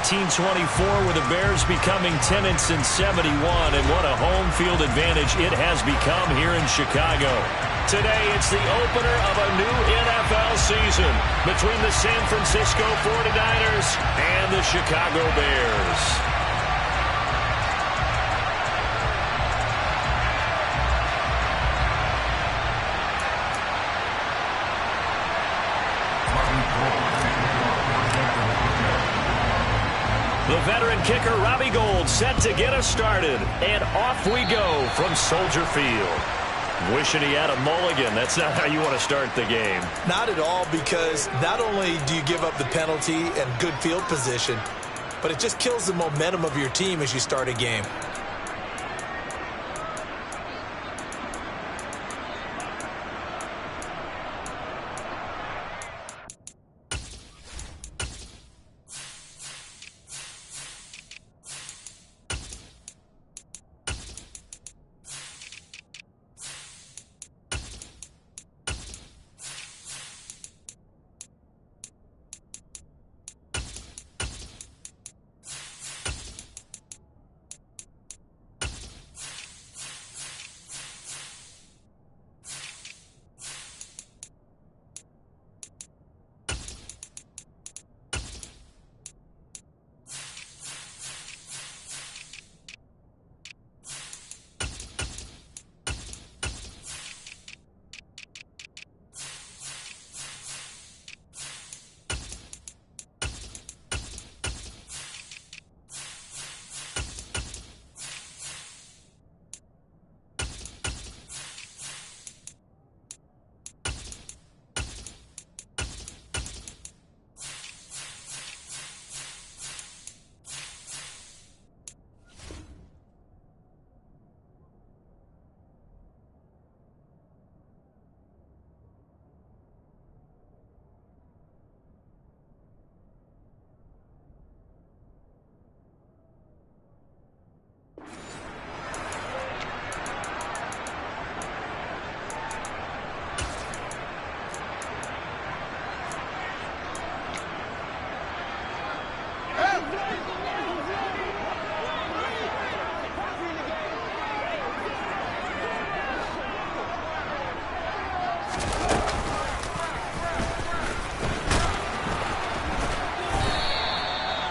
1924 with the Bears becoming 10-71, and what a home field advantage it has become here in Chicago. Today, it's the opener of a new NFL season between the San Francisco 49ers and the Chicago Bears. The veteran kicker, Robbie Gould, set to get us started. And off we go from Soldier Field. Wishing he had a mulligan. That's not how you want to start the game. Not at all, because not only do you give up the penalty and good field position, but it just kills the momentum of your team as you start a game.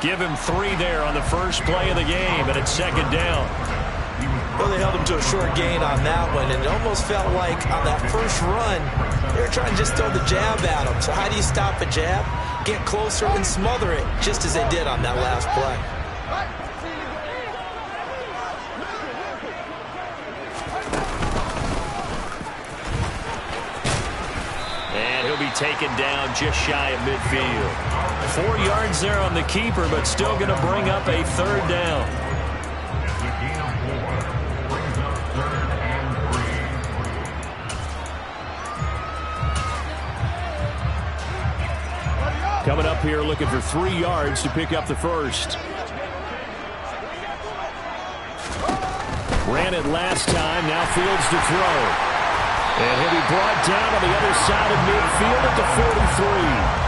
Give him 3 there on the first play of the game, and it's second down. Well, they held him to a short gain on that one, and it almost felt like on that first run, they were trying to just throw the jab at him. So how do you stop a jab? Get closer and smother it, just as they did on that last play. And he'll be taken down just shy of midfield. 4 yards there on the keeper, but still going to bring up a third down. Coming up here looking for 3 yards to pick up the first. Ran it last time, now Fields to throw. And he'll be brought down on the other side of midfield at the 43.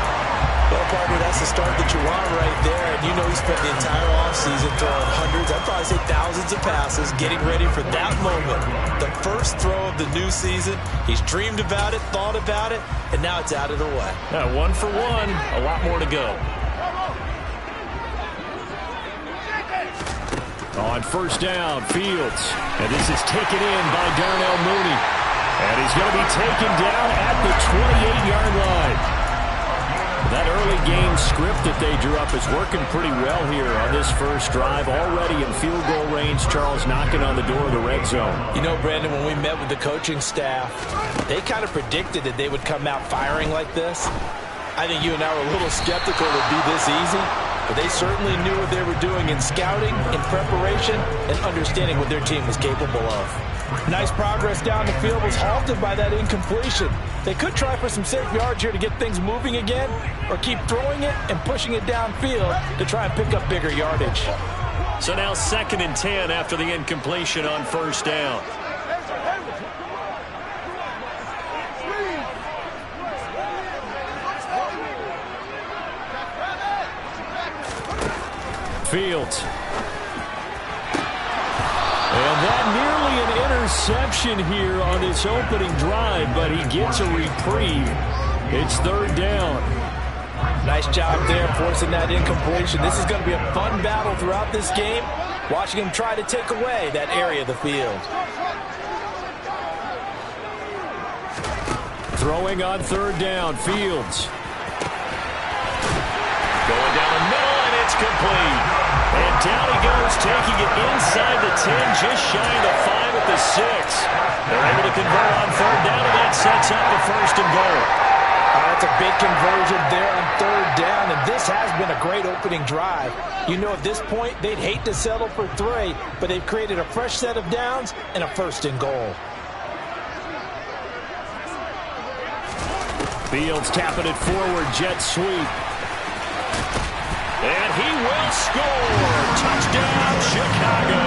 Well, partner, that's the start that you want right there. And you know he spent the entire offseason throwing hundreds, I'd probably say thousands of passes, getting ready for that moment. The first throw of the new season. He's dreamed about it, thought about it, and now it's out of the way. 1 for 1, a lot more to go. On first down, Fields. And this is taken in by Darnell Mooney. And he's going to be taken down at the 28-yard line. That early game script that they drew up is working pretty well here on this first drive. Already in field goal range, Charles knocking on the door of the red zone. You know, Brandon, when we met with the coaching staff, they kind of predicted that they would come out firing like this. I think you and I were a little skeptical it would be this easy, but they certainly knew what they were doing in scouting, in preparation, and understanding what their team was capable of. Nice progress down the field was halted by that incompletion. They could try for some safe yards here to get things moving again, or keep throwing it and pushing it downfield to try and pick up bigger yardage. So now 2nd and 10 after the incompletion on first down. Fields. And that nearly an interception here on this opening drive, but he gets a reprieve. It's third down. Nice job there forcing that incompletion. This is going to be a fun battle throughout this game, watching him try to take away that area of the field. Throwing on third down, Fields. Going down the middle, and it's complete. And down he goes, taking it inside the 10, just shy of the 5 at the 6. They're able to convert on third down, and that sets up the first and goal. That's a big conversion there on third down, and this has been a great opening drive. You know, at this point, they'd hate to settle for 3, but they've created a fresh set of downs and a first and goal. Fields tapping it forward, jet sweep. And he will score. Touchdown, Chicago.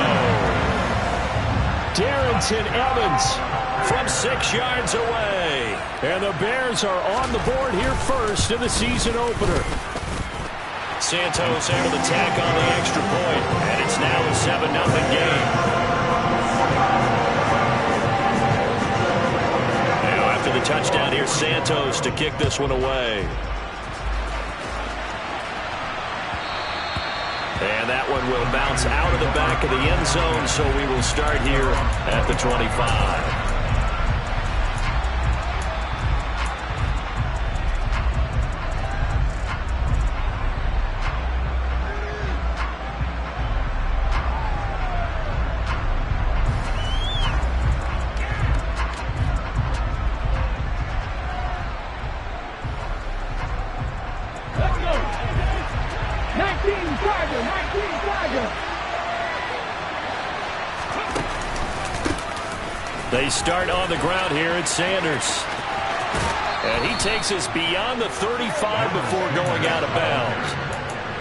Darrynton Evans from 6 yards away. And the Bears are on the board here first in the season opener. Santos able to tack on the extra point, and it's now a 7-0 game. Now after the touchdown, here's Santos to kick this one away. And that one will bounce out of the back of the end zone, so we will start here at the 25. They start on the ground here at Sanders. And he takes us beyond the 35 before going out of bounds.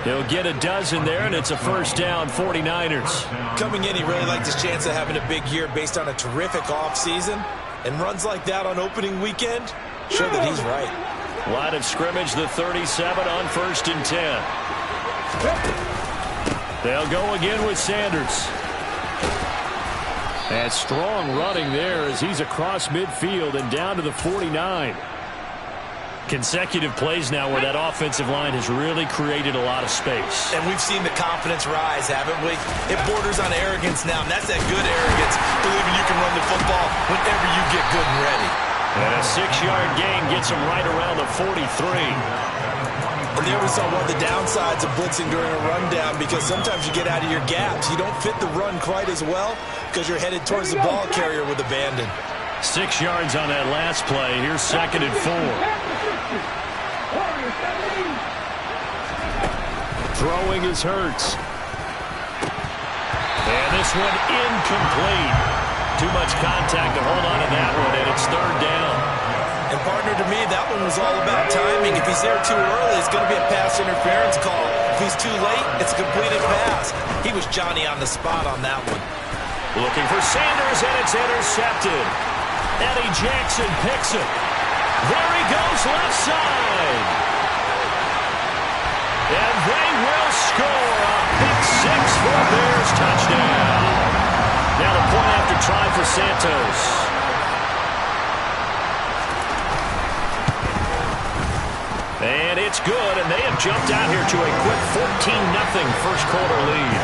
He'll get a dozen there, and it's a first down, 49ers. Coming in, he really liked his chance of having a big year based on a terrific offseason. And runs like that on opening weekend show that he's right. Line of scrimmage, the 37 on 1st and 10. They'll go again with Sanders. And strong running there as he's across midfield and down to the 49. Consecutive plays now where that offensive line has really created a lot of space. And we've seen the confidence rise, haven't we? It borders on arrogance now, and that's that good arrogance, believing you can run the football whenever you get good and ready. And a 6-yard gain gets him right around the 43. And there we saw one of the downsides of blitzing during a rundown, because sometimes you get out of your gaps. You don't fit the run quite as well because you're headed towards the ball carrier with abandon. 6 yards on that last play. Here's 2nd and 4. Throwing is Hurts. And this one incomplete. Too much contact to hold on to that one, and it's 3rd down. And partner, to me, that one was all about timing. If he's there too early, it's going to be a pass interference call. If he's too late, it's a completed pass. He was Johnny on the spot on that one. Looking for Sanders, and it's intercepted. Eddie Jackson picks it. There he goes, left side. And they will score a pick 6 for a Bears touchdown. Now the point after try for Santos. And it's good, and they have jumped out here to a quick 14-0 first quarter lead.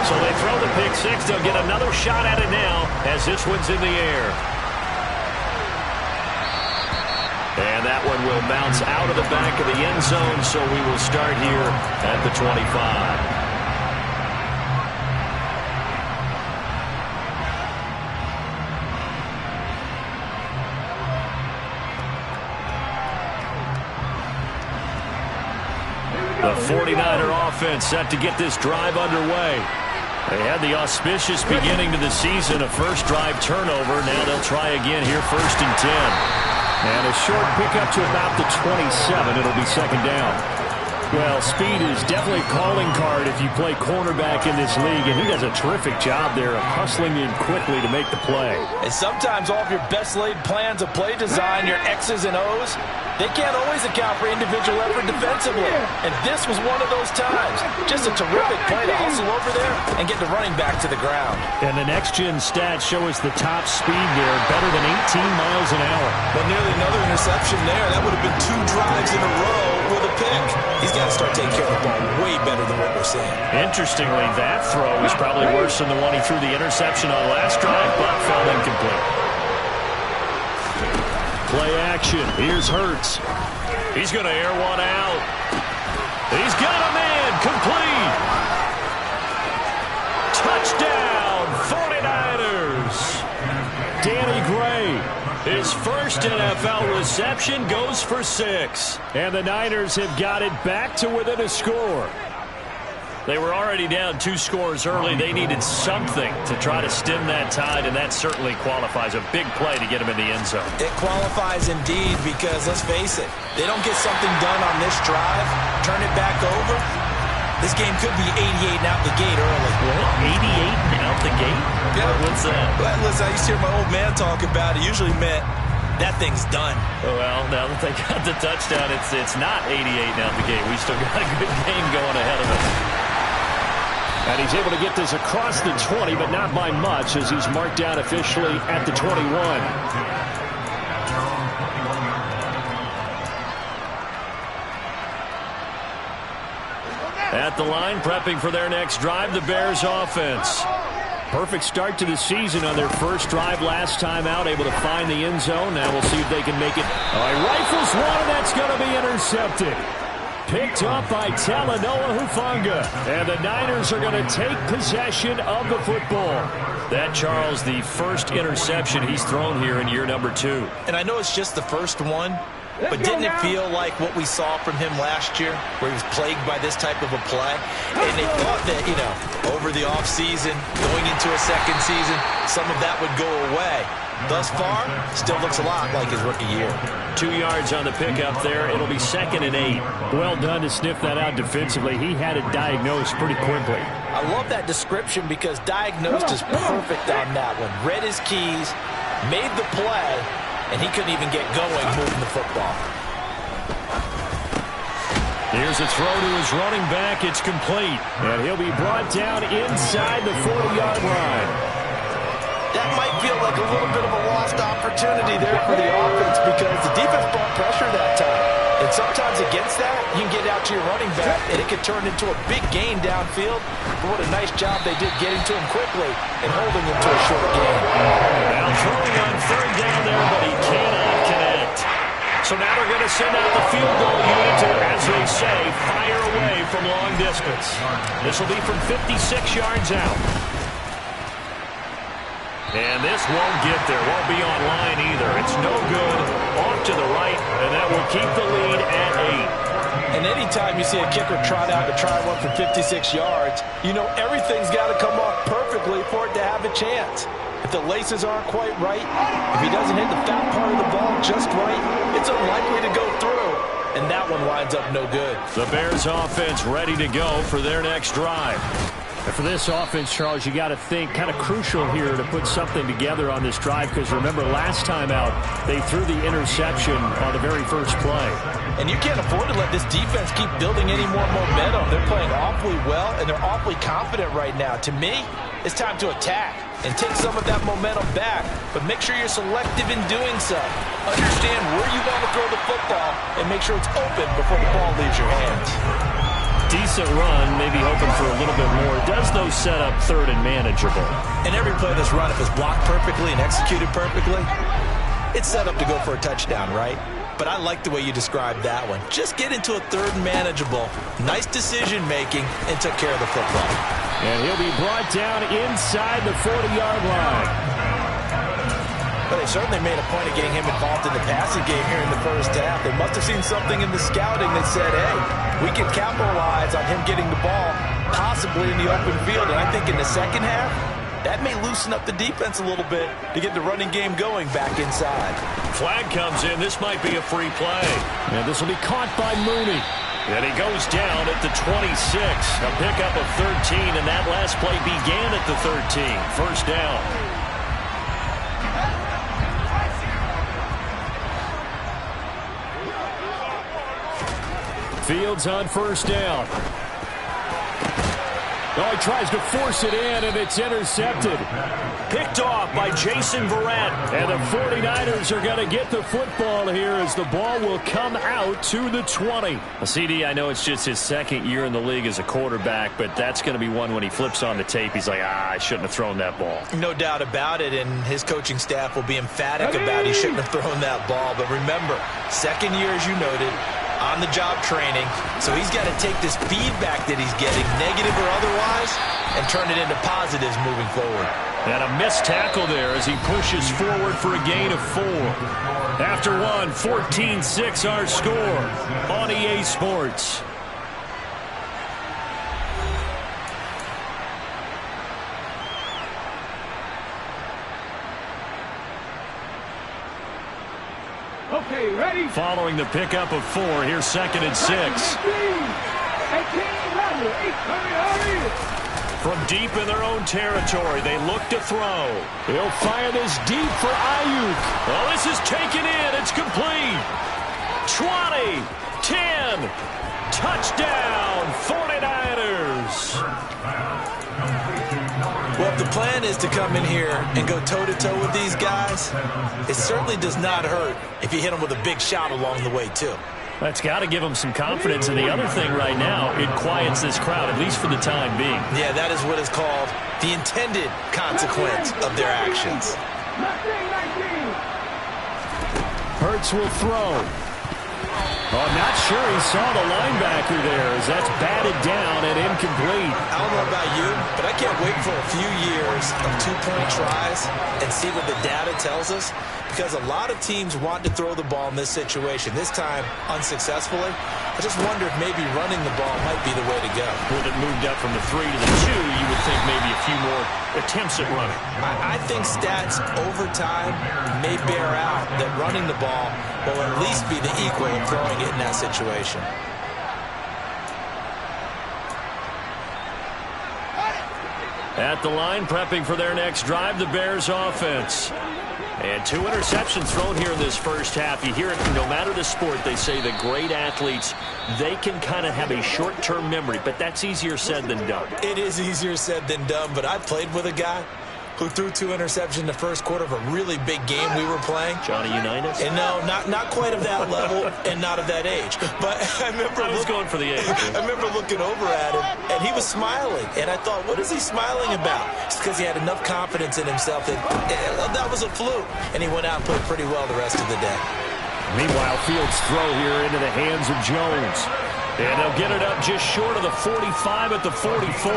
So they throw the pick 6. They'll get another shot at it now as this one's in the air. And that one will bounce out of the back of the end zone, so we will start here at the 25. The 49er offense set to get this drive underway. They had the auspicious beginning to the season, a first drive turnover. Now they'll try again here, 1st and 10. And a short pickup to about the 27. It'll be 2nd down. Well, speed is definitely a calling card if you play cornerback in this league, and he does a terrific job there of hustling in quickly to make the play. And sometimes all of your best laid plans of play design, your X's and O's, they can't always account for individual effort defensively. And this was one of those times. Just a terrific play to hustle over there and get the running back to the ground. And the next-gen stats show us the top speed there, better than 18 miles an hour. But nearly another interception there. That would have been 2 drives in a row with a pick. He's got to start taking care of the ball way better than what we're seeing. Interestingly, that throw was probably worse than the one he threw the interception on last drive, but fell incomplete. Play action. Here's Hurts. He's going to air one out. He's got a man. Complete. Touchdown, 49ers. Danny Gray. His first NFL reception goes for 6. And the Niners have got it back to within a score. They were already down 2 scores early. They needed something to try to stem that tide, and that certainly qualifies. A big play to get them in the end zone. It qualifies indeed because, let's face it, they don't get something done on this drive, turn it back over, this game could be 88 and out the gate early. What? 88 and out the gate? Yeah. What's that? Well, listen, I used to hear my old man talk about it. Usually meant that thing's done. Well, now that they got the touchdown, it's not 88 and out the gate. We still got a good game going ahead of us. And he's able to get this across the 20, but not by much, as he's marked down officially at the 21. At the line, prepping for their next drive, the Bears offense. Perfect start to the season on their first drive last time out, able to find the end zone. Now we'll see if they can make it. All right, rifles one, and that's going to be intercepted. Picked up by Talanoa Hufanga. And the Niners are going to take possession of the football. That, Charles, the first interception he's thrown here in year number 2. And I know it's just the first one, but didn't it feel like what we saw from him last year, where he was plagued by this type of a play? And they thought that, you know, over the offseason, going into a second season, some of that would go away. Thus far, still looks a lot like his rookie year. 2 yards on the pickup there. It'll be 2nd and 8. Well done to sniff that out defensively. He had it diagnosed pretty quickly. I love that description because diagnosed is perfect on that one. Read his keys, made the play, and he couldn't even get going moving the football. Here's a throw to his running back. It's complete. And he'll be brought down inside the 40-yard line. That might feel like a little bit of a lost opportunity there for the offense because the defense brought pressure that time. And sometimes against that, you can get out to your running back, and it could turn into a big gain downfield. But what a nice job they did getting to him quickly and holding him to a short gain. Now throwing on 3rd down there, but he cannot connect. So now they're going to send out the field goal unit to, as they say, fire away from long distance. This will be from 56 yards out. And this won't get there. Won't be on line either. It's no good. Off to the right, and that will keep the lead at 8. And anytime you see a kicker trot out to try one for 56 yards, you know everything's got to come off perfectly for it to have a chance. If the laces aren't quite right, if he doesn't hit the fat part of the ball just right, it's unlikely to go through. And that one winds up no good. The Bears offense ready to go for their next drive. And for this offense, Charles, you got to think kind of crucial here to put something together on this drive because remember last time out they threw the interception on the very first play. And you can't afford to let this defense keep building any more momentum. They're playing awfully well and they're awfully confident right now. To me, it's time to attack and take some of that momentum back, but make sure you're selective in doing so. Understand where you want to throw the football and make sure it's open before the ball leaves your hands. Decent run, maybe hoping for a little bit more. Does those set up 3rd and manageable? And every play that's run, if it's blocked perfectly and executed perfectly, it's set up to go for a touchdown, right? But I like the way you described that one. Just get into a 3rd and manageable, nice decision-making, and took care of the football. And he'll be brought down inside the 40-yard line. But they certainly made a point of getting him involved in the passing game here in the first half. They must have seen something in the scouting that said, hey, we can capitalize on him getting the ball, possibly in the open field. And I think in the second half, that may loosen up the defense a little bit to get the running game going back inside. Flag comes in. This might be a free play. And this will be caught by Mooney. And he goes down at the 26. A pickup of 13, and that last play began at the 13. First down. Fields on first down. Oh, he tries to force it in, and it's intercepted. Picked off by Jason Verrett. And the 49ers are going to get the football here as the ball will come out to the 20. Well, CD, I know it's just his second year in the league as a quarterback, but that's going to be one when he flips on the tape. He's like, I shouldn't have thrown that ball. No doubt about it, and his coaching staff will be emphatic about he shouldn't have thrown that ball. But remember, second year, as you noted, on-the-job training, so he's got to take this feedback that he's getting, negative or otherwise, and turn it into positives moving forward. And a missed tackle there as he pushes forward for a gain of 4. After one, 14-6 our score on EA Sports. Okay, ready? Following the pickup of 4, here's 2nd and 6. From deep in their own territory, they look to throw. He'll fire this deep for Ayuk. Oh, this is taken in. It's complete. 20, 10, touchdown, 49ers. Well, if the plan is to come in here and go toe-to-toe with these guys, it certainly does not hurt if you hit them with a big shot along the way, too. That's got to give them some confidence. And the other thing right now, it quiets this crowd, at least for the time being. Yeah, that is what is called the intended consequence of their actions. Hurts will throw. Oh, I'm not sure he saw the linebacker there as that's batted down and incomplete. I don't know about you, but I can't wait for a few years of two-point tries and see what the data tells us, because a lot of teams want to throw the ball in this situation, this time unsuccessfully. I just wonder if maybe running the ball might be the way to go. With it moved up from the 3 to the 2, you would think maybe a few more attempts at running. I think stats over time may bear out that running the ball will at least be the equal of throwing it in that situation. At the line, prepping for their next drive, the Bears offense. And 2 interceptions thrown here in this first half. You hear it no matter the sport. They say the great athletes, they can kind of have a short-term memory, but that's easier said than done. It is easier said than done, but I played with a guy who threw 2 interceptions in the first quarter of a really big game we were playing. Johnny Unitas? And no, not quite of that level and not of that age. But I remember I was going for the age. I remember looking over at him, and he was smiling. And I thought, what is he smiling about? It's because he had enough confidence in himself that that was a fluke. And he went out and played pretty well the rest of the day. Meanwhile, Fields throw here into the hands of Jones. And they'll get it up just short of the 45 at the 44.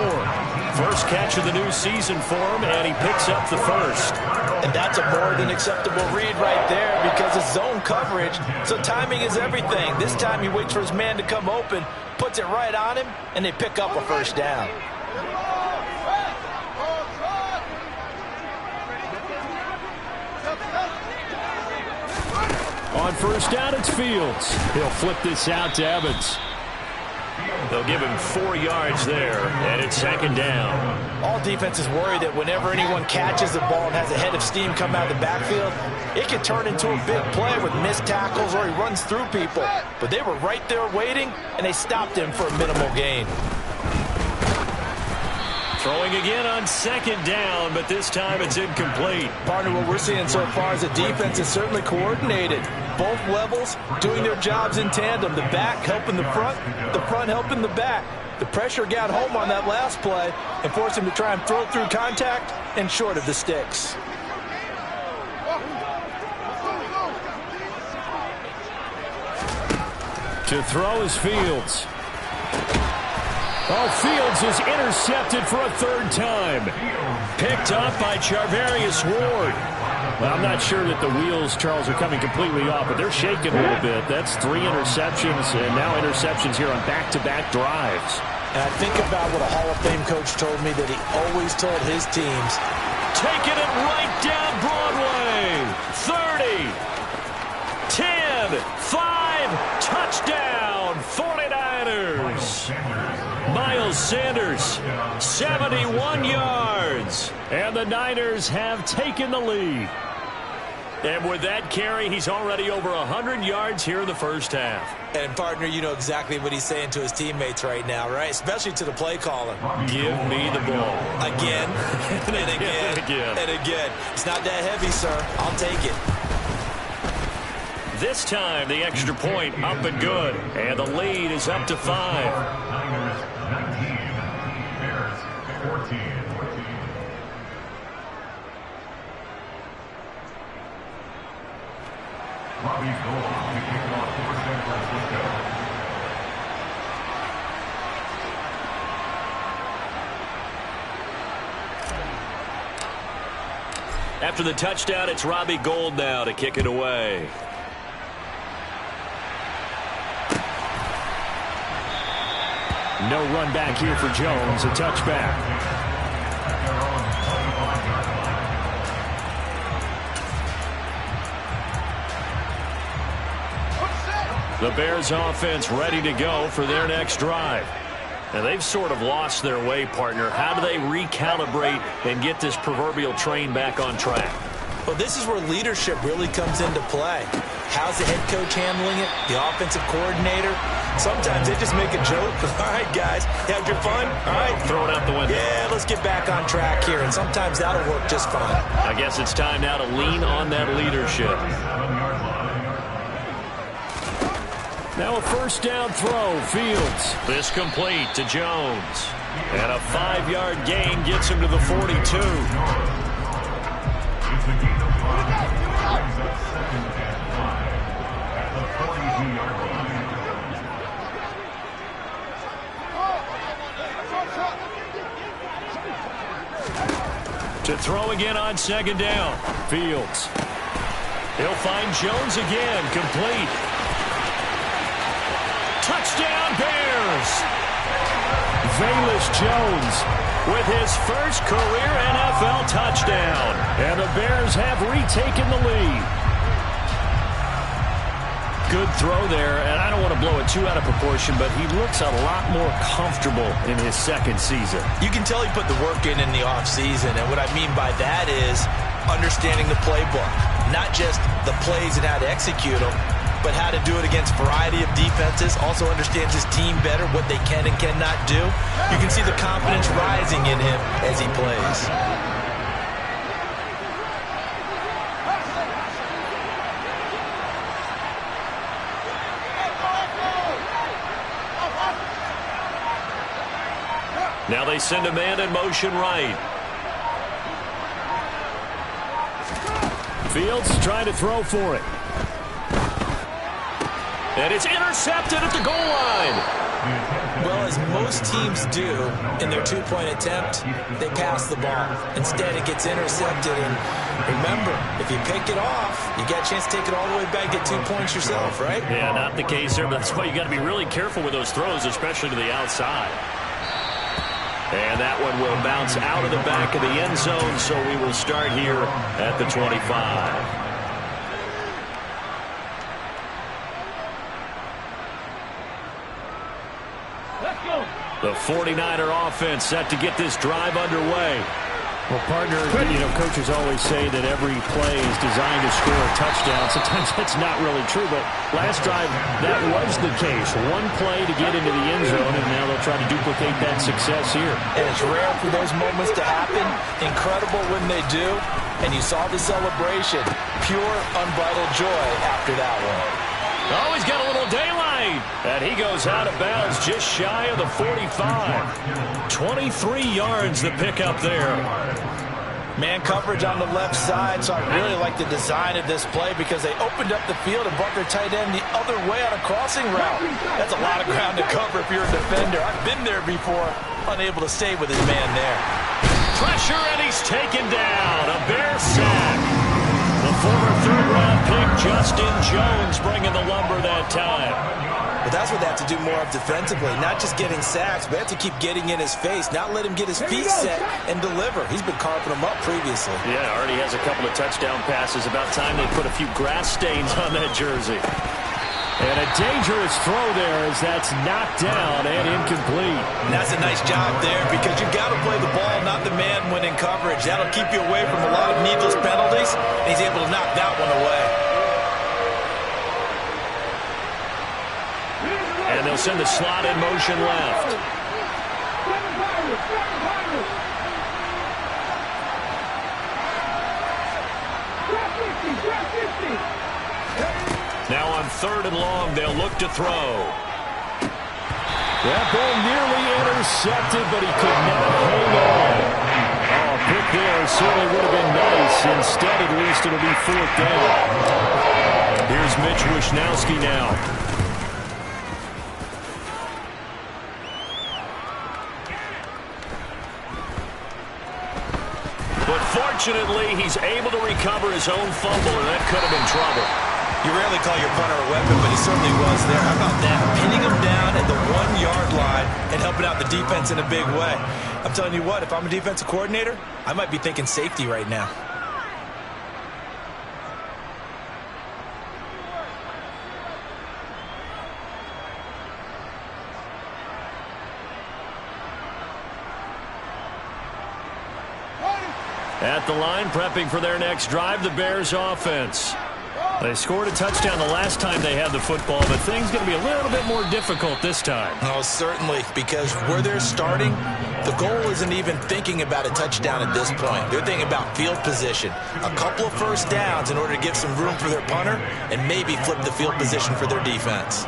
First catch of the new season for him, and he picks up the first. And that's a more than acceptable read right there because it's zone coverage, so timing is everything. This time he waits for his man to come open, puts it right on him, and they pick up a first down. On first down, it's Fields. He'll flip this out to Evans. They'll give him 4 yards there, and it's 2nd down. All defenses worry that whenever anyone catches the ball and has a head of steam come out of the backfield, it can turn into a big play with missed tackles or he runs through people. But they were right there waiting, and they stopped him for a minimal gain. Throwing again on 2nd down, but this time it's incomplete. Partner, what we're seeing so far is the defense is certainly coordinated. Both levels doing their jobs in tandem. The back helping the front helping the back. The pressure got home on that last play and forced him to try and throw through contact and short of the sticks. To throw is Fields. Oh, Fields is intercepted for a 3rd time. Picked up by Charvarius Ward. Well, I'm not sure that the wheels, Charles, are coming completely off, but they're shaking a little bit. That's 3 interceptions, and now interceptions here on back-to-back drives. And I think about what a Hall of Fame coach told me that he always told his teams. Taking it right down Broadway. 30, 10, 5, touchdown, 49ers. Sanders, 71 yards. And the Niners have taken the lead. And with that carry, he's already over 100 yards here in the first half. And, partner, you know exactly what he's saying to his teammates right now, right? Especially to the play caller. Give me the ball. Again, and again, and again. It's not that heavy, sir. I'll take it. This time, the extra point up and good. And the lead is up to 5. Niners 19, Bears 14. Robbie Gould to kick it off for San Francisco. After the touchdown, it's Robbie Gould now to kick it away. No run back here for Jones, a touchback. The Bears offense ready to go for their next drive. And they've sort of lost their way, partner. How do they recalibrate and get this proverbial train back on track? Well, this is where leadership really comes into play. How's the head coach handling it? The offensive coordinator? Sometimes they just make a joke. All right, guys, you had your fun? All right. Throw it out the window. Yeah, let's get back on track here. And sometimes that'll work just fine. I guess it's time now to lean on that leadership. Now a first down throw, Fields. This complete to Jones. And a 5-yard gain gets him to the 42. It's a gain of 5. Brings up 2nd and 5 at the 42-yard line. To throw again on 2nd down, Fields. He'll find Jones again, complete. Touchdown, Bears! Velus Jones with his first career NFL touchdown. And the Bears have retaken the lead. Good throw there, and I don't want to blow it too out of proportion, but he looks a lot more comfortable in his second season. You can tell he put the work in the offseason, and what I mean by that is understanding the playbook. Not just the plays and how to execute them, but how to do it against a variety of defenses. Also understands his team better, what they can and cannot do. You can see the confidence rising in him as he plays. Now they send a man in motion right. Fields trying to throw for it. And it's intercepted at the goal line. Well, as most teams do in their two-point attempt, they pass the ball. Instead, it gets intercepted. And remember, if you pick it off, you got a chance to take it all the way back, get 2 points yourself, right? Yeah, not the case there, but that's why you got to be really careful with those throws, especially to the outside. And that one will bounce out of the back of the end zone, so we will start here at the 25. The 49er offense set to get this drive underway. Well, partner, you know, coaches always say that every play is designed to score a touchdown. Sometimes that's not really true, but last drive, that was the case. One play to get into the end zone, and now they'll try to duplicate that success here. And it's rare for those moments to happen. Incredible when they do. And you saw the celebration. Pure, unbridled joy after that one. Oh, he's got a little daylight. And he goes out of bounds just shy of the 45. 23 yards the pickup there. Man coverage on the left side, so I really like the design of this play because they opened up the field and brought their tight end the other way on a crossing route. That's a lot of ground to cover if you're a defender. I've been there before, unable to stay with his man there. Pressure, and he's taken down. A Bear sack. The former third-round pick, Justin Jones, bringing the lumber that time. But that's what they have to do more of defensively, not just getting sacks, but they have to keep getting in his face, not let him get his feet set and deliver. He's been carving them up previously. Yeah, already has a couple of touchdown passes. About time they put a few grass stains on that jersey. And a dangerous throw there as that's knocked down and incomplete. And that's a nice job there because you've got to play the ball, not the man when in coverage. That'll keep you away from a lot of needless penalties. And he's able to knock that one away. And they'll send the slot in motion left. Now on 3rd and long, they'll look to throw. That ball nearly intercepted, but he could not hang on. Oh, a pick there certainly would have been nice. Instead, at least, it'll be 4th down. Here's Mitch Wishnowsky now. But fortunately, he's able to recover his own fumble, and that could have been trouble. You rarely call your punter a weapon, but he certainly was there. How about that? Pinning him down at the 1-yard line and helping out the defense in a big way. I'm telling you what, if I'm a defensive coordinator, I might be thinking safety right now. At the line, prepping for their next drive, the Bears offense. They scored a touchdown the last time they had the football, but things going to be a little bit more difficult this time. Oh, certainly, because where they're starting, the goal isn't even thinking about a touchdown at this point. They're thinking about field position, a couple of first downs in order to give some room for their punter and maybe flip the field position for their defense.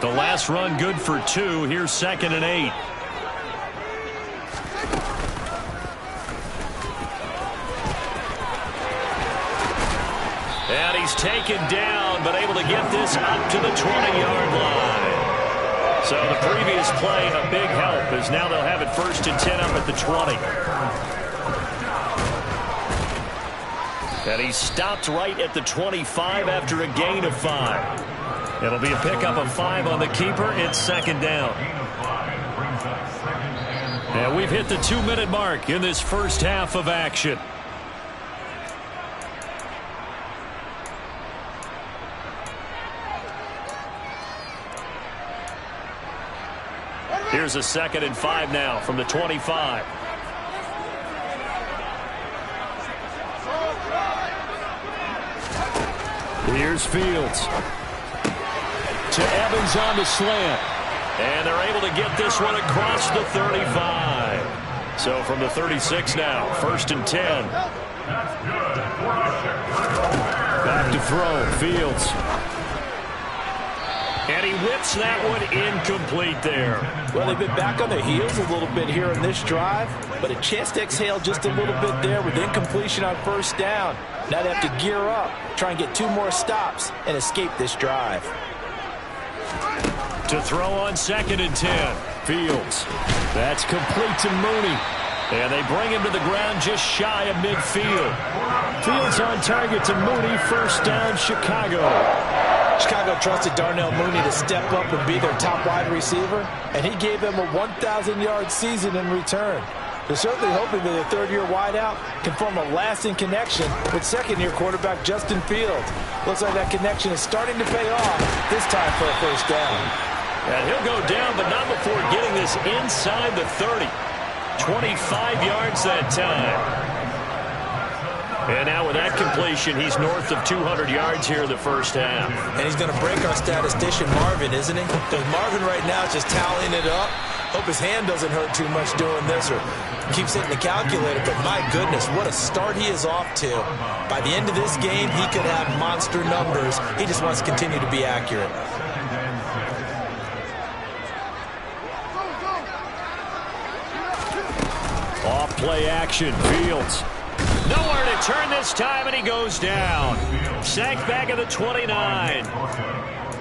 The last run good for 2. Here's 2nd and 8. And he's taken down, but able to get this up to the 20-yard line. So the previous play, a big help, as now they'll have it 1st and 10 up at the 20. And he stopped right at the 25 after a gain of 5. It'll be a pickup of 5 on the keeper. It's 2nd down. And we've hit the 2-minute mark in this first half of action. Here's a 2nd and 5 now from the 25. Here's Fields. To Evans on the slant. And they're able to get this one across the 35. So from the 36 now, 1st and 10. Back to throw, Fields. And he whips that one incomplete there. Well, they've been back on their heels a little bit here in this drive, but a chance to exhale just a little bit there with incompletion on 1st down. Now they have to gear up, try and get 2 more stops, and escape this drive. To throw on 2nd and 10. Fields. That's complete to Mooney. And they bring him to the ground just shy of midfield. Fields on target to Mooney. 1st down, Chicago. Chicago trusted Darnell Mooney to step up and be their top wide receiver, and he gave them a 1,000-yard season in return. They're certainly hoping that their third-year wideout can form a lasting connection with second-year quarterback Justin Fields. Looks like that connection is starting to pay off, this time for a 1st down. And he'll go down, but not before getting this inside the 30. 25 yards that time. And now with that completion, he's north of 200 yards here in the first half. And he's going to break our statistician Marvin, isn't he? Because Marvin right now is just tallying it up. Hope his hand doesn't hurt too much doing this or keeps hitting the calculator. But my goodness, what a start he is off to. By the end of this game, he could have monster numbers. He just wants to continue to be accurate. Off play action, Fields. Nowhere to turn this time, and he goes down. Sacked back at the 29.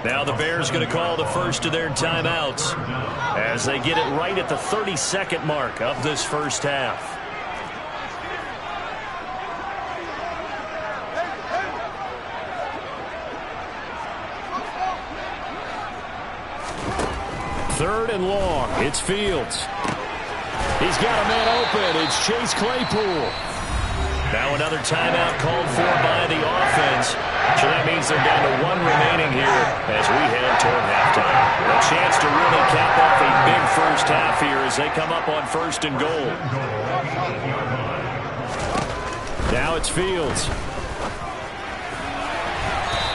Now the Bears going to call the first of their timeouts as they get it right at the 32nd mark of this first half. 3rd and long. It's Fields. He's got a man open. It's Chase Claypool. Now another timeout called for by the offense. So that means they're down to 1 remaining here as we head toward halftime. A chance to really cap off a big first half here as they come up on 1st and goal. Now it's Fields.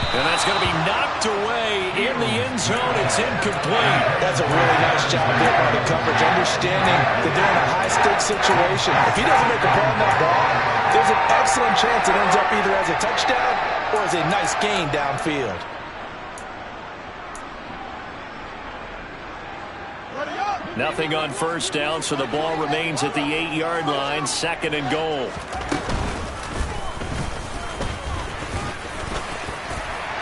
And that's going to be knocked away in the end zone. It's incomplete. That's a really nice job there by the coverage, understanding that they're in a high-stakes situation. If he doesn't make a play on that ball, there's an excellent chance it ends up either as a touchdown or as a nice gain downfield. Nothing on 1st down, so the ball remains at the 8-yard line, 2nd and goal.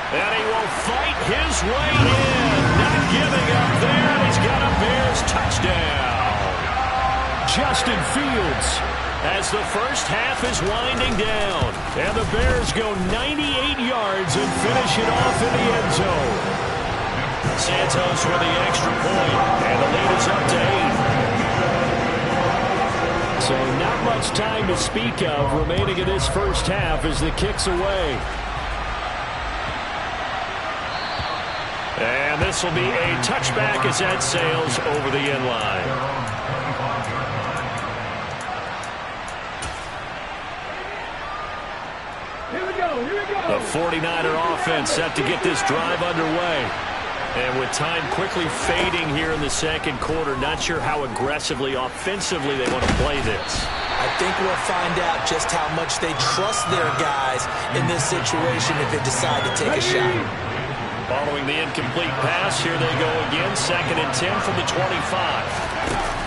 And he will fight his way in. Not giving up there. And he's got a Bears touchdown. Justin Fields as the first half is winding down. And the Bears go 98 yards and finish it off in the end zone. Santos with the extra point. And the lead is up to 8. So not much time to speak of remaining in this first half as the kick's away. And this will be a touchback as that sails over the end line. Here we go. The 49er offense set to get this drive underway. And with time quickly fading here in the 2nd quarter, not sure how aggressively, offensively they want to play this. I think we'll find out just how much they trust their guys in this situation if they decide to take a shot. Following the incomplete pass, here they go again. 2nd and 10 from the 25.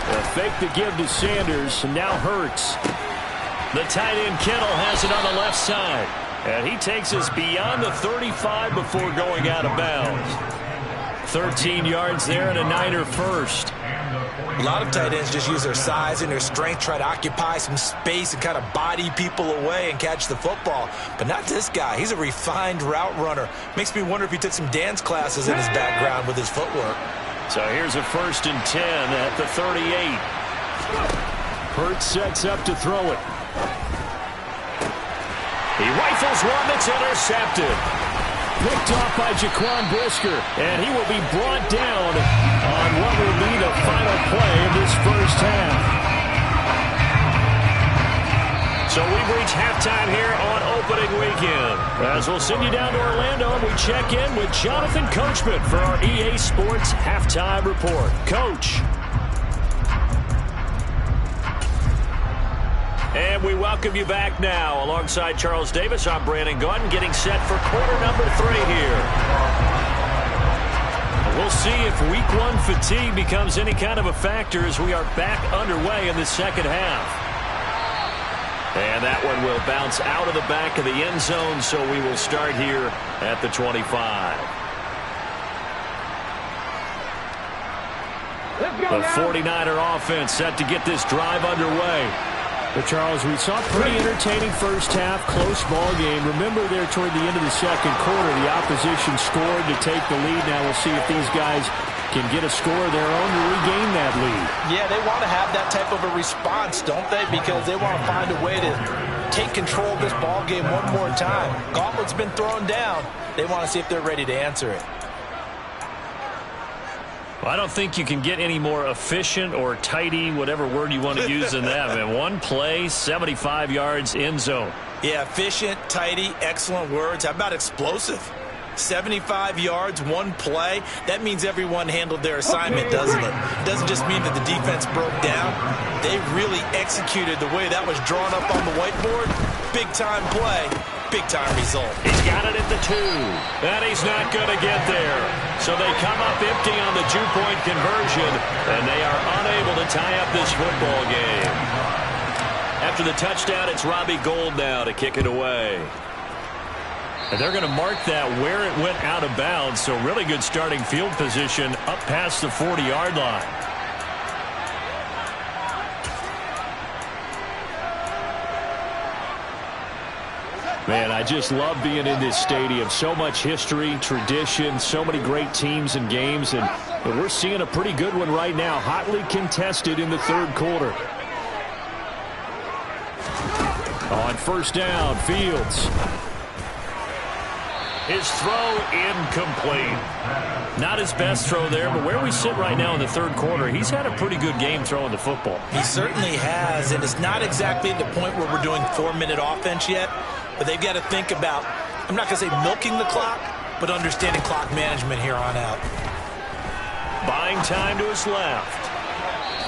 A fake to give to Sanders, and now Hurts. The tight end Kittle has it on the left side. And he takes us beyond the 35 before going out of bounds. 13 yards there and a Niner first. A lot of tight ends just use their size and their strength, try to occupy some space and kind of body people away and catch the football. But not this guy. He's a refined route runner. Makes me wonder if he took some dance classes in his background with his footwork. So here's a 1st and 10 at the 38. Hurts sets up to throw it. He rifles one that's intercepted. Picked off by Jaquan Brisker, and he will be brought down on what will be the final play of this first half. So we've reached halftime here on opening weekend. As we'll send you down to Orlando, and we check in with Jonathan Coachman for our EA Sports Halftime Report. Coach. And we welcome you back now. Alongside Charles Davis, I'm Brandon Gunn, getting set for quarter number 3 here. We'll see if week 1 fatigue becomes any kind of a factor as we are back underway in the 2nd half. And that one will bounce out of the back of the end zone, so we will start here at the 25. The 49er offense set to get this drive underway. But, Charles, we saw a pretty entertaining first half, close ball game. Remember there toward the end of the 2nd quarter, the opposition scored to take the lead. Now we'll see if these guys can get a score of their own to regain that lead. Yeah, they want to have that type of a response, don't they? Because they want to find a way to take control of this ball game one more time. Gauntlet's been thrown down. They want to see if they're ready to answer it. I don't think you can get any more efficient or tidy, whatever word you want to use in that. Man, one play, 75 yards, end zone. Yeah, efficient, tidy, excellent words. How about explosive? 75 yards, one play. That means everyone handled their assignment, doesn't it? It doesn't just mean that the defense broke down. They really executed the way that was drawn up on the whiteboard. Big-time play. Big-time result. He's got it at the 2. And he's not going to get there. So they come up empty on the 2-point conversion, and they are unable to tie up this football game. After the touchdown, it's Robbie Gould now to kick it away. And they're going to mark that where it went out of bounds, so really good starting field position up past the 40-yard line. Man, I just love being in this stadium. So much history, tradition, so many great teams and games. And But we're seeing a pretty good one right now, hotly contested in the third quarter. On first down, Fields. His throw incomplete. Not his best throw there, but where we sit right now in the third quarter, he's had a pretty good game throwing the football. He certainly has, and it's not exactly at the point where we're doing 4-minute offense yet, but they've got to think about, I'm not going to say milking the clock, but understanding clock management here on out. Buying time to his left.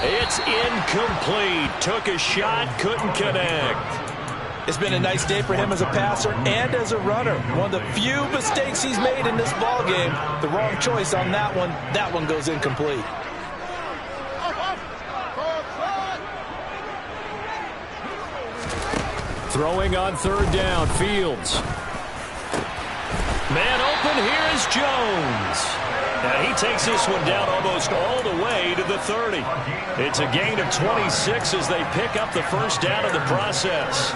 It's incomplete. Took a shot, couldn't connect. It's been a nice day for him as a passer and as a runner. One of the few mistakes he's made in this ball game. The wrong choice on that one. That one goes incomplete. Throwing on third down, Fields. Man open, here is Jones. And he takes this one down almost all the way to the 30. It's a gain of 26 as they pick up the first down of the process.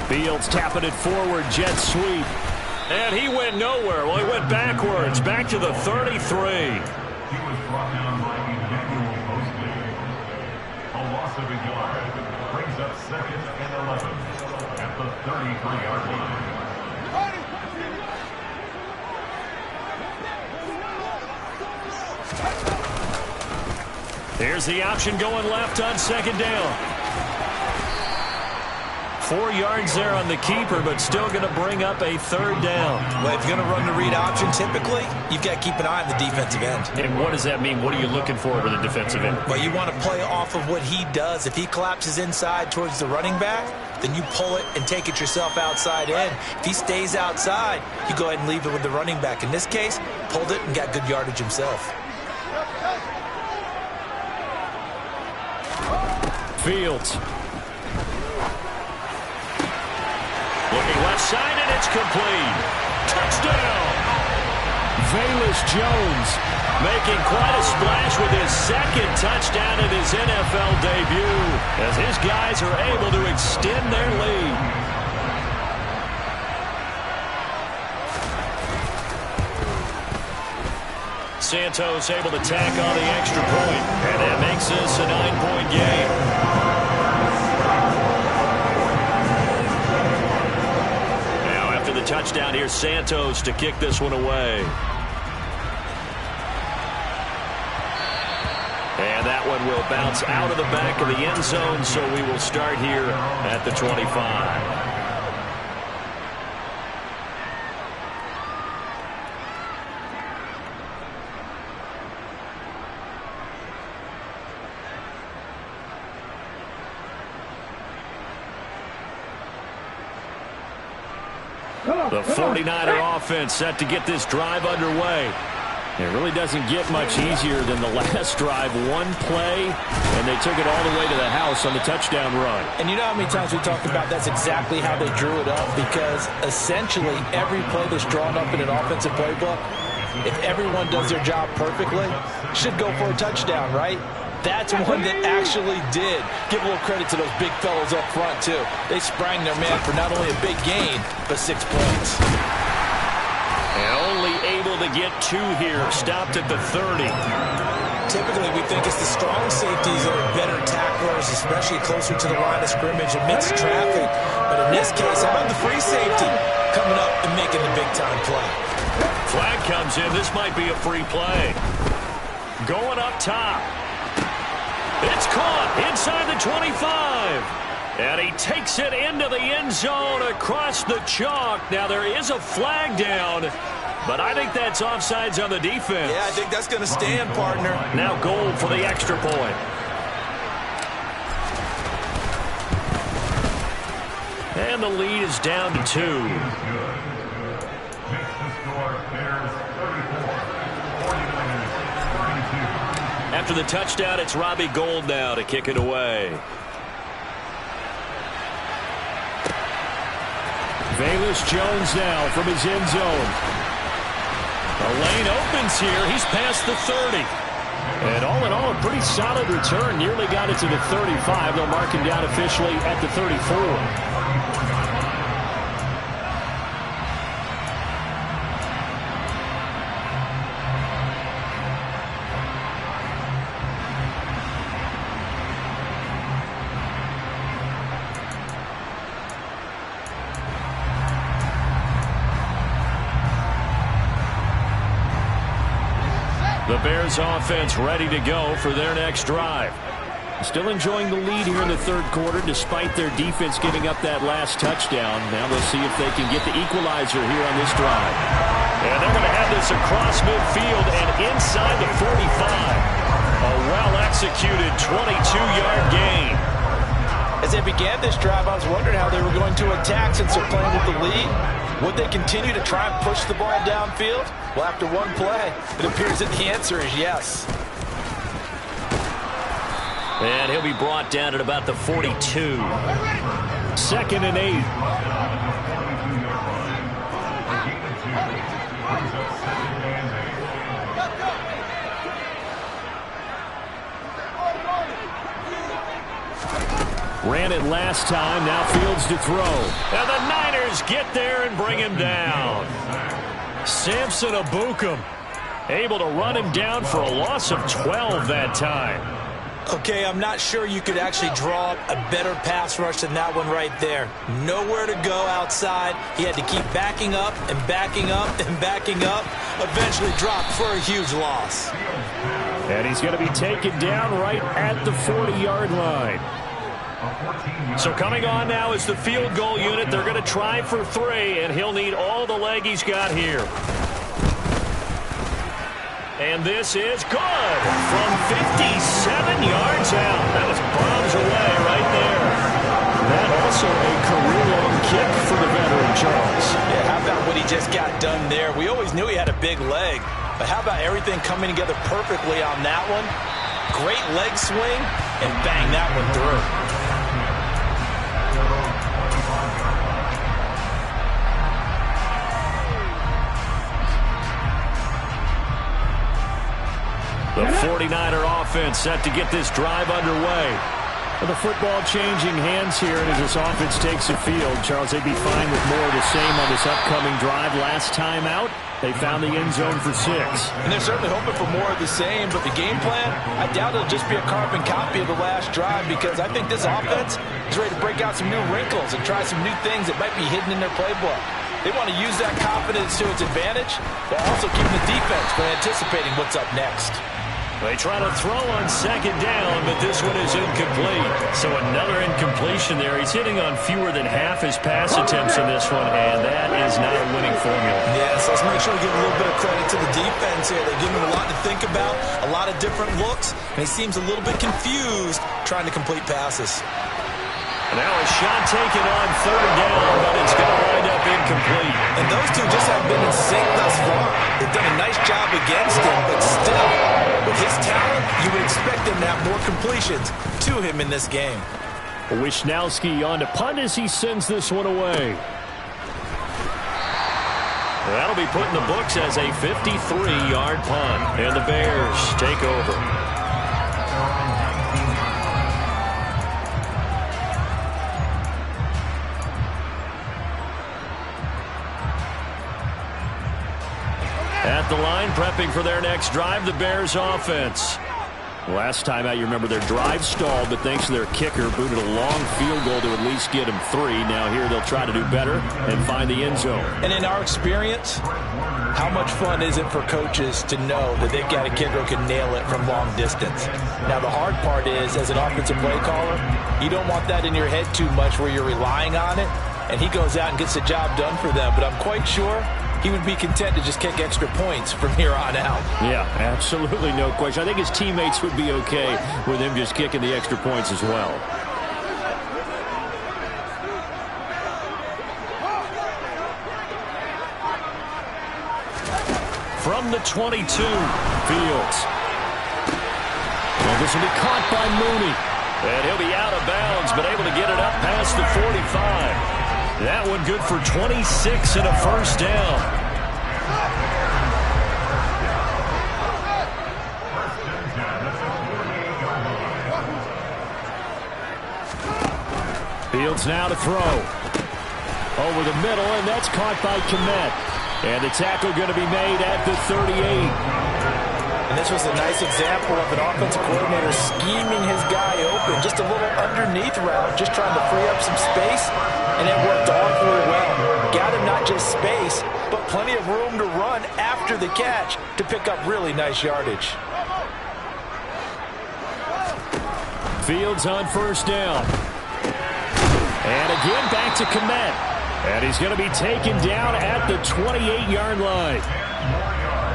Fields tapping it forward, jet sweep. And he went nowhere. Well, he went backwards, back to the 33. He was brought down by Emmanuel Mosley. A loss of a yard brings up 2nd and 11 at the 33-yard line. Here's the option going left on second down. 4 yards there on the keeper, but still going to bring up a third down. Well, if you're going to run the read option, typically, you've got to keep an eye on the defensive end. And what does that mean? What are you looking for with the defensive end? Well, you want to play off of what he does. If he collapses inside towards the running back, then you pull it and take it yourself outside in. If he stays outside, you go ahead and leave it with the running back. In this case, pulled it and got good yardage himself. Fields. Looking left side, and it's complete. Touchdown! Velus Jones making quite a splash with his second touchdown in his NFL debut as his guys are able to extend their lead. Santos able to tack on the extra point, and that makes this a 9-point game. Touchdown here, Santos to kick this one away. And that one will bounce out of the back of the end zone, so we will start here at the 25. The 49er offense set to get this drive underway. It really doesn't get much easier than the last drive. One play, and they took it all the way to the house on the touchdown run. And you know how many times we talked about that's exactly how they drew it up, because essentially every play that's drawn up in an offensive playbook, if everyone does their job perfectly, should go for a touchdown, right? That's one that actually did. Give a little credit to those big fellows up front, too. They sprang their man for not only a big gain, but 6 points. And only able to get 2 here. Stopped at the 30. Typically, we think it's the strong safeties that are better tacklers, especially closer to the line of scrimmage amidst traffic. But in this case, how about the free safety coming up and making the big-time play? Flag comes in. This might be a free play. Going up top. It's caught inside the 25. And he takes it into the end zone across the chalk. Now, there is a flag down, but I think that's offsides on the defense. Yeah, I think that's going to stand, partner. Now goal for the extra point. And the lead is down to 2. After the touchdown, it's Robbie Gould now to kick it away. Velus Jones now from his end zone. The lane opens here. He's past the 30. And all in all, a pretty solid return. Nearly got it to the 35. They'll mark him down officially at the 34. The Bears offense ready to go for their next drive. Still enjoying the lead here in the third quarter despite their defense giving up that last touchdown. Now they'll see if they can get the equalizer here on this drive. And they're going to have this across midfield and inside the 45. A well-executed 22-yard gain. As they began this drive, I was wondering how they were going to attack since they're playing with the lead. Would they continue to try and push the ball downfield? Well, after one play, it appears that the answer is yes. And he'll be brought down at about the 42. 2nd and 8. Ran it last time, now Fields to throw. And the Niners get there and bring him down. Samson Ebukam able to run him down for a loss of 12 that time. Okay, I'm not sure you could actually draw up a better pass rush than that one right there. Nowhere to go outside. He had to keep backing up and backing up and backing up. Eventually dropped for a huge loss. And he's going to be taken down right at the 40-yard line. So coming on now is the field goal unit. They're going to try for 3, and he'll need all the leg he's got here. And this is good from 57 yards out. That was bombs away right there. That also a career-long kick for the veteran, Charles. Yeah, how about what he just got done there? We always knew he had a big leg, but how about everything coming together perfectly on that one? Great leg swing, and bang that one through. The 49er offense set to get this drive underway. Well, the football changing hands here, and as this offense takes the field, Charles, they'd be fine with more of the same on this upcoming drive. Last time out, they found the end zone for 6. And they're certainly hoping for more of the same, but the game plan, I doubt it'll just be a carbon copy of the last drive, because I think this offense is ready to break out some new wrinkles and try some new things that might be hidden in their playbook. They want to use that confidence to its advantage, while also keeping the defense from anticipating what's up next. They try to throw on 2nd down, but this one is incomplete. So another incompletion there. He's hitting on fewer than half his pass attempts in this one, and that is not a winning formula. Yes, let's make sure we give a little bit of credit to the defense here. They give him a lot to think about, a lot of different looks, and he seems a little bit confused trying to complete passes. Now a shot taken on 3rd down, but it's going to wind up incomplete. And those two just have been in sync thus far. They've done a nice job against him, but still, with his talent, you would expect him to have more completions to him in this game. Wisnowski on to punt as he sends this one away. That'll be put in the books as a 53-yard punt. And the Bears take over. At the line, prepping for their next drive, the Bears offense. Last time out, you remember their drive stalled, but thanks to their kicker, booted a long field goal to at least get them 3. Now here they'll try to do better and find the end zone. And in our experience, how much fun is it for coaches to know that they've got a kicker who can nail it from long distance? Now the hard part is, as an offensive play caller, you don't want that in your head too much where you're relying on it, and he goes out and gets the job done for them. But I'm quite sure he would be content to just kick extra points from here on out. Yeah, absolutely no question. I think his teammates would be okay with him just kicking the extra points as well. From the 22, Fields. Well, this will be caught by Mooney. And he'll be out of bounds, but able to get it up past the 45. That one good for 26 and a first down. Fields now to throw. Over the middle, and that's caught by Kmet. And the tackle going to be made at the 38. And this was a nice example of an offensive coordinator scheming his guy open. Just a little underneath route, just trying to free up some space, and it worked awfully well. Got him not just space, but plenty of room to run after the catch to pick up really nice yardage. Fields on first down. And again back to Kmet. And he's going to be taken down at the 28-yard line.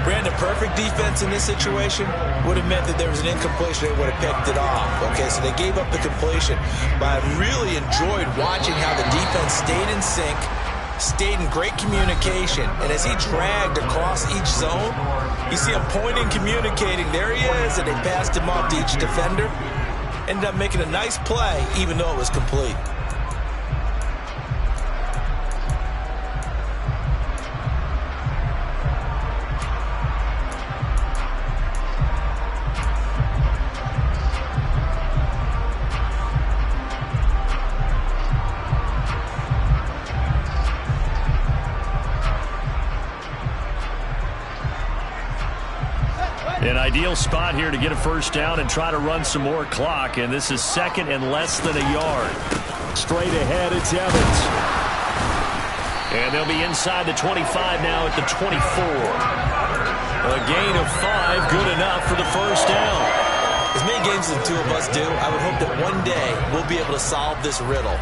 Brandon, perfect defense in this situation would have meant that there was an incompletion. They would have picked it off. Okay, so they gave up the completion. But I really enjoyed watching how the defense stayed in sync, stayed in great communication. And as he dragged across each zone, you see him pointing, communicating. There he is, and they passed him off to each defender. Ended up making a nice play, even though it was complete. An ideal spot here to get a first down and try to run some more clock. And this is second and less than a yard. Straight ahead, it's Evans. And they'll be inside the 25 now at the 24. A gain of 5, good enough for the first down. As many games as the two of us do, I would hope that one day we'll be able to solve this riddle.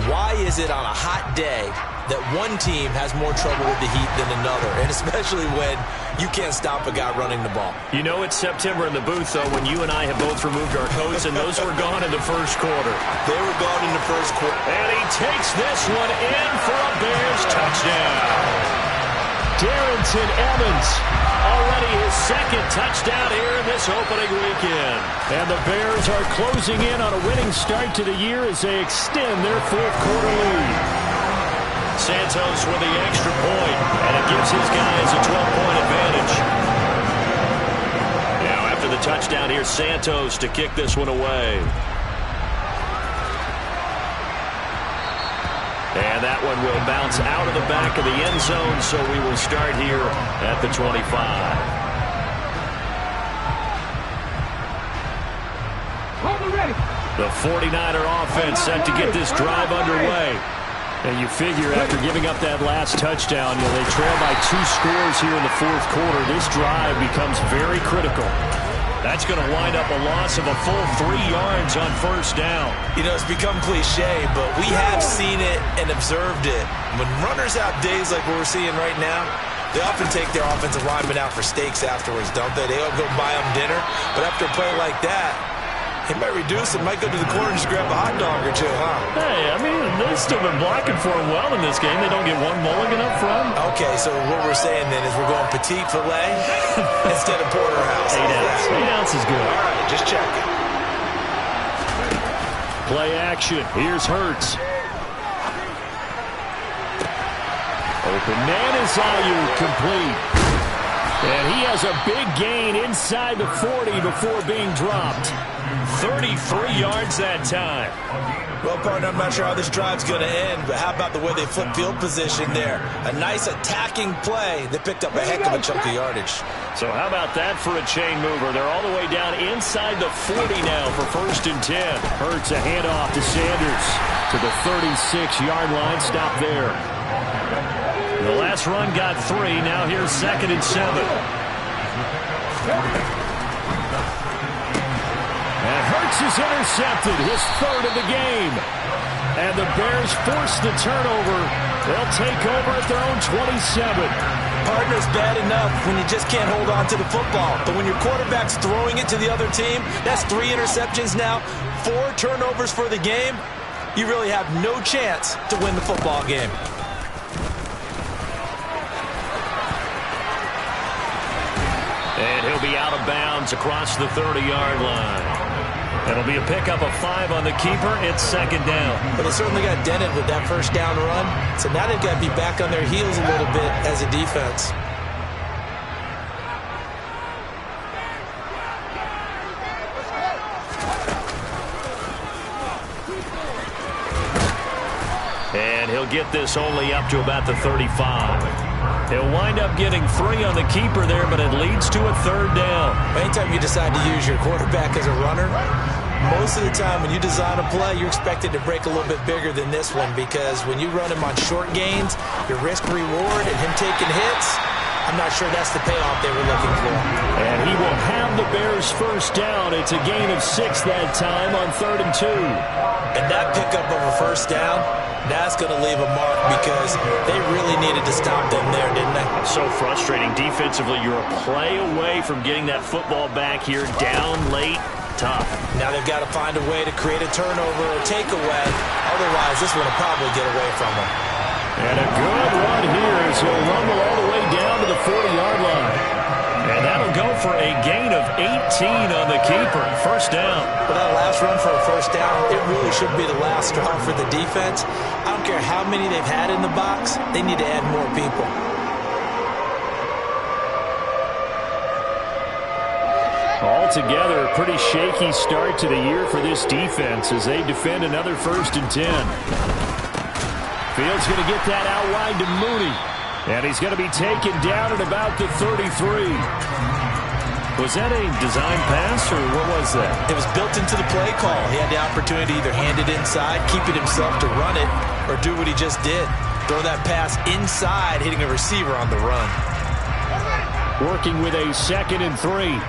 Why is it on a hot day that one team has more trouble with the heat than another, and especially when you can't stop a guy running the ball? You know it's September in the booth, though, when you and I have both removed our coats, and those were gone in the first quarter. They were gone in the first quarter. And he takes this one in for a Bears touchdown. Darrynton Evans, already his second touchdown here in this opening weekend. And the Bears are closing in on a winning start to the year as they extend their fourth quarter lead. Santos with the extra point, and it gives his guys a 12-point advantage. Now after the touchdown, here's Santos to kick this one away. And that one will bounce out of the back of the end zone, so we will start here at the 25. The 49er offense set to get this drive underway. And you figure after giving up that last touchdown, they trail by 2 scores here in the fourth quarter. This drive becomes very critical. That's going to wind up a loss of a full 3 yards on first down. You know, it's become cliche, but we have seen it and observed it. When runners have days like what we're seeing right now, they often take their offensive linemen out for steaks afterwards, don't they? They all go buy them dinner. But after a play like that, he might reduce it, might go to the corner and just grab a hot dog or two, huh? Hey, I mean, they've still been blocking for him well in this game. They don't get one mulligan up front. Okay, so what we're saying then is we're going petite filet instead of porterhouse. 8 ounce. 8 ounce is good. All right, just checking. Play action. Here's Hurts. Open man is Ayuk, complete. And he has a big gain inside the 40 before being dropped. 33 yards that time. Well, partner, I'm not sure how this drive's going to end, but how about the way they flip field position there? A nice attacking play. They picked up a heck of a chunk of yardage. So how about that for a chain mover? They're all the way down inside the 40 now for 1st and 10. Hurts a handoff to Sanders to the 36-yard line. Stop there. The last run got 3. Now here's 2nd and 7. And Hurts is intercepted, his 3rd of the game. And the Bears force the turnover. They'll take over at their own 27. Partner's bad enough when you just can't hold on to the football. But when your quarterback's throwing it to the other team, that's 3 interceptions now, 4 turnovers for the game. You really have no chance to win the football game. And he'll be out of bounds across the 30-yard line. It'll be a pickup of 5 on the keeper. It's 2nd down. But they certainly got dented with that first down run. So now they've got to be back on their heels a little bit as a defense. he'll get this only up to about the 35. He'll wind up getting 3 on the keeper there, but it leads to a 3rd down. Anytime you decide to use your quarterback as a runner, most of the time when you design a play, you're expected to break a little bit bigger than this one, because when you run him on short gains, your risk-reward and him taking hits, I'm not sure that's the payoff they were looking for. And he will have the Bears' 1st down. It's a gain of 6 that time on 3rd and 2. And that pickup of a 1st down, that's going to leave a mark, because they really needed to stop them there, didn't they? So frustrating. Defensively, you're a play away from getting that football back here, down late. Tough. Now they've got to find a way to create a turnover or takeaway. Otherwise, this one will probably get away from them. And a good run here as he'll rumble all the way down to the 40-yard line. And that'll go for a gain of 18 on the keeper. 1st down. But that last run for a 1st down, it really should be the last straw for the defense. I don't care how many they've had in the box. They need to add more people. Altogether, a pretty shaky start to the year for this defense as they defend another 1st and 10. Fields going to get that out wide to Mooney. And he's going to be taken down at about the 33. Was that a design pass, or what was that? It was built into the play call. He had the opportunity to either hand it inside, keep it himself to run it, or do what he just did. Throw that pass inside, hitting a receiver on the run. Working with a 2nd and 3.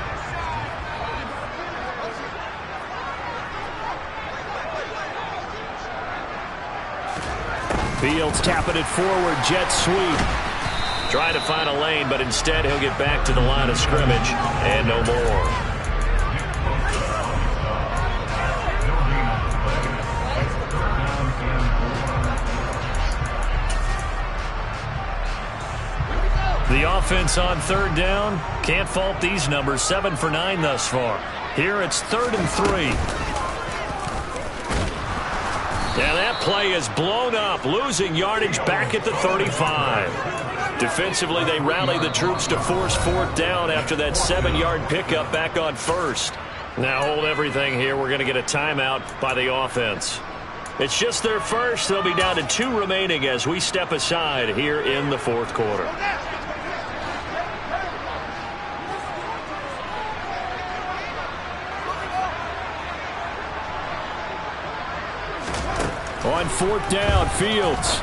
Fields tapping it forward, jet sweep. Trying to find a lane, but instead he'll get back to the line of scrimmage and no more. The offense on 3rd down. Can't fault these numbers. 7 for 9 thus far. Here it's 3rd and 3. And that play is blown up, losing yardage back at the 35. Defensively, they rally the troops to force 4th down after that 7-yard pickup back on 1st. Now hold everything here. We're going to get a timeout by the offense. It's just their 1st. They'll be down to 2 remaining as we step aside here in the 4th quarter. On 4th down, Fields.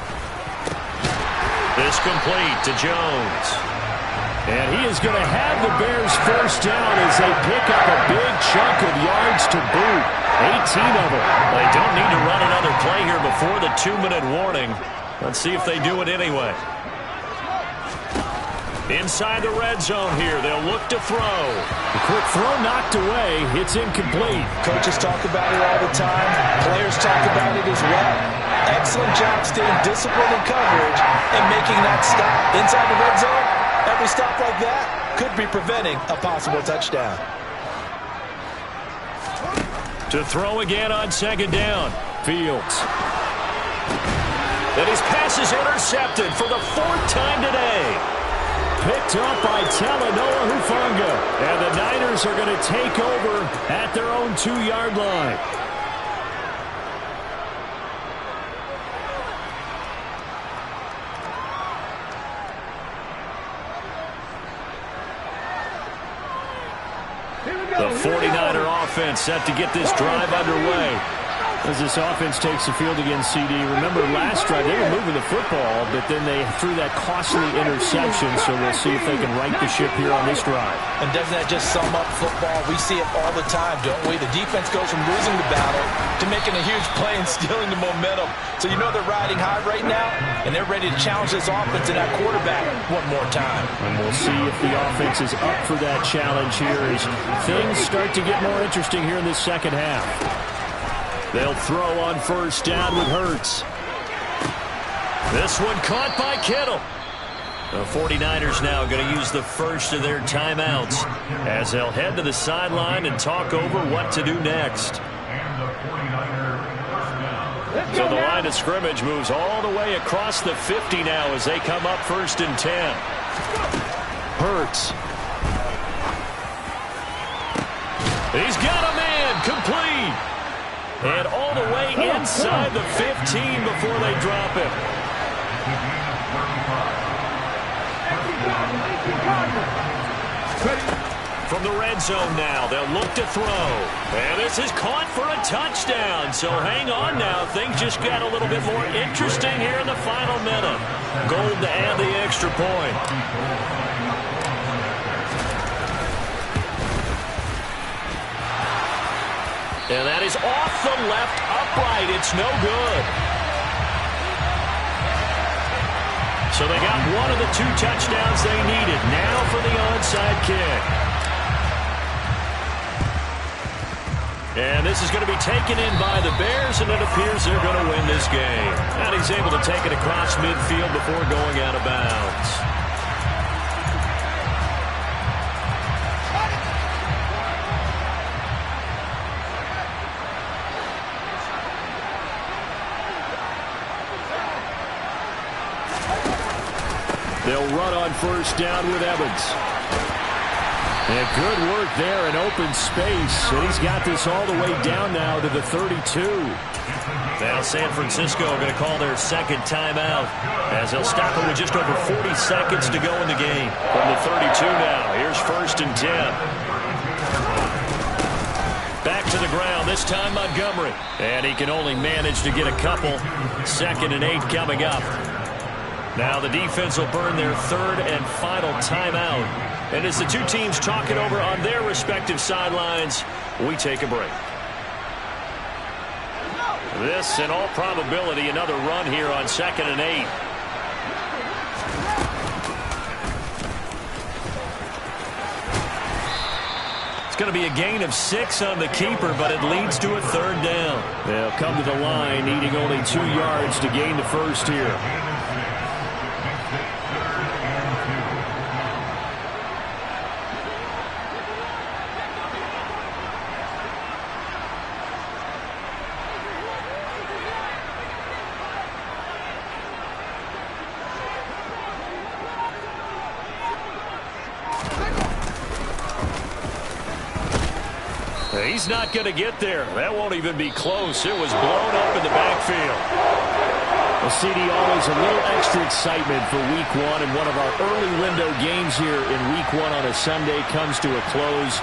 This complete to Jones. And he is going to have the Bears' 1st down as they pick up a big chunk of yards to boot. 18 of them. They don't need to run another play here before the 2-minute warning. Let's see if they do it anyway. Inside the red zone here. They'll look to throw. A quick throw knocked away. It's incomplete. Coaches talk about it all the time. Players talk about it as well. Excellent job staying disciplined in coverage and making that stop. Inside the red zone, every stop like that could be preventing a possible touchdown. To throw again on 2nd down. Fields. And his pass is intercepted for the 4th time today. Picked up by Talanoa Hufanga. And the Niners are going to take over at their own 2-yard line. The 49er offense set to get this drive underway. As this offense takes the field against CD. Remember last drive, they were moving the football, but then they threw that costly interception, so we'll see if they can right the ship here on this drive. And doesn't that just sum up football? We see it all the time, don't we? The defense goes from losing the battle to making a huge play and stealing the momentum. So you know they're riding high right now, and they're ready to challenge this offense and that quarterback one more time. And we'll see if the offense is up for that challenge here as things start to get more interesting here in this 2nd half. They'll throw on 1st down with Hurts. This one caught by Kittle. The 49ers now going to use the 1st of their timeouts as they'll head to the sideline and talk over what to do next. So the line of scrimmage moves all the way across the 50 now as they come up 1st and 10. Hurts. He's got a man complete. And all the way inside the 15 before they drop him. From the red zone now, they'll look to throw. And this is caught for a touchdown. So hang on now. Things just got a little bit more interesting here in the final minute. Gold to add the extra point. And that is off the left upright. It's no good. So they got one of the 2 touchdowns they needed. Now for the onside kick. And this is going to be taken in by the Bears, and it appears they're going to win this game. And he's able to take it across midfield before going out of bounds. They'll run on first down with Evans. And good work there in open space. And he's got this all the way down now to the 32. Now San Francisco going to call their second timeout as they'll stop it with just over 40 seconds to go in the game. From the 32 now, here's 1st and 10. Back to the ground, this time Montgomery. And he can only manage to get a couple. 2nd and 8 coming up. Now the defense will burn their 3rd and final timeout. And as the 2 teams talk it over on their respective sidelines, we take a break. This, in all probability, another run here on 2nd and 8. It's going to be a gain of 6 on the keeper, but it leads to a 3rd down. They'll come to the line, needing only 2 yards to gain the first here. He's not going to get there. That won't even be close. It was blown up in the backfield. Well, CD, always a little extra excitement for Week 1, and one of our early window games here in Week 1 on a Sunday comes to a close.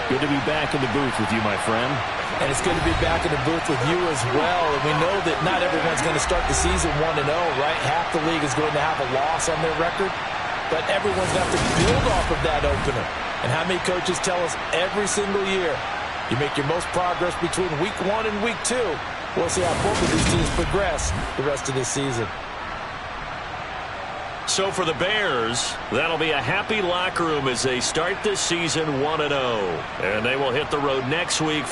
Good to be back in the booth with you, my friend. And it's good to be back in the booth with you as well. And we know that not everyone's going to start the season 1-0, right? Half the league is going to have a loss on their record. But everyone's going to have to build off of that opener. And how many coaches tell us every single year, you make your most progress between Week 1 and Week 2. We'll see how both of these teams progress the rest of this season. So for the Bears, that'll be a happy locker room as they start this season 1-0. And they will hit the road next week for